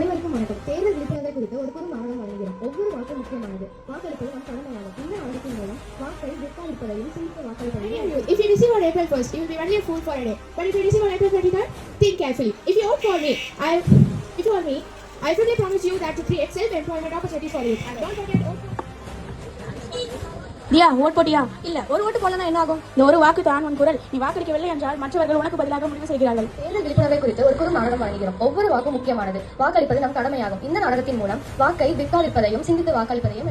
அனைவருக்கும் வணக்கம். தேர்தல் விழிப்புணர்வு குறித்து ஒரு பொது நாடகம் வழங்குகிறோம். ஒவ்வொரு வாக்கும் முக்கியமானது. வாக்களிப்பது நம் கடமையாகும். இந்த நாடகத்தின் மூலம் வாக்கை விற்காதிருப்பதையும் சிந்தித்து வாக்களிப்பதையும். If you receive on April 1st, you will be only a fool for a day. But if you receive on April 23rd, think carefully. If you vote for me, I fully promise you that to create self-employment opportunities for you. And don't forget vote for. தியா ஓட் போட்டியா? இல்ல, ஒரு ஓட்டு போடலனா என்ன ஆகும்? இந்த ஒரு வாக்கு தான் உன் குரல். நீ வாக்களிக்கவில்லை என்றால் மற்றவர்கள் உனக்கு பதிலாக முடிவு செய்கிறார்கள். தேர்தல் விழிப்புணர்வை குறித்து ஒரு பொது நாடகம் வழங்குகிறோம். ஒவ்வொரு வாக்கும் முக்கியமானது. வாக்களிப்பது நம் கடமையாகும். இந்த நாடகத்தின் மூலம் வாக்கை விற்காதிருப்பதையும் சிந்தித்து வாக்களிப்பதையும்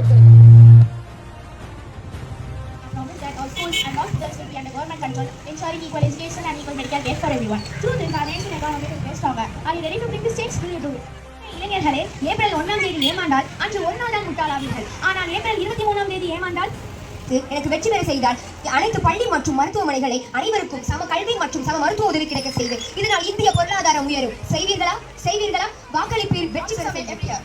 Promise that all schools and hospitals will be under government control, ensuring equal education and equal medical care for everyone. Through this, our nation economy will get stronger. Are you ready to bring this change? Will you do it? இளைஞர்களே, April 1ஆம் தேதி ஏமாண்டால் அன்று ஒரு நாள் தான் முட்டாளாவீர்கள். ஆனால் April 23ஆம் தேதி ஏமாண்டால் எனக்கு வெற்றி பெற செய்தால் அனைத்து பள்ளி மற்றும் மருத்துவமனைகளை அனைவருக்கும் சம கல்வி மற்றும் சம மருத்துவ உதவி கிடைக்க செய்வேன். இதனால் இந்திய பொருளாதாரம் உயரும். செய்வீர்களா? வாக்களிப்பீர், வெற்றி பெற செய்வீர்கள்.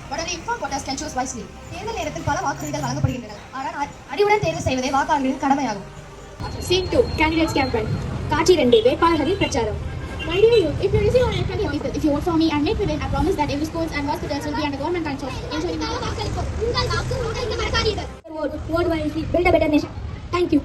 தேர்தல் நேரத்தில் பல வாக்குறுதிகள் வழங்கப்படுகின்றன. ஆனால் அறிவுடன் தேர்வு செய்வதே வாக்காளர்களின் கடமையாகும். Scene 2, Candidates Campaign. காட்சி 2, வேட்பாளர்களின் பிரச்சாரம். My dear youth, if you receive on April 25th, if you vote for me and make me win, I promise that every schools and hospitals will be under government control, ensuring Vote wisely, build a better nation. Thank you.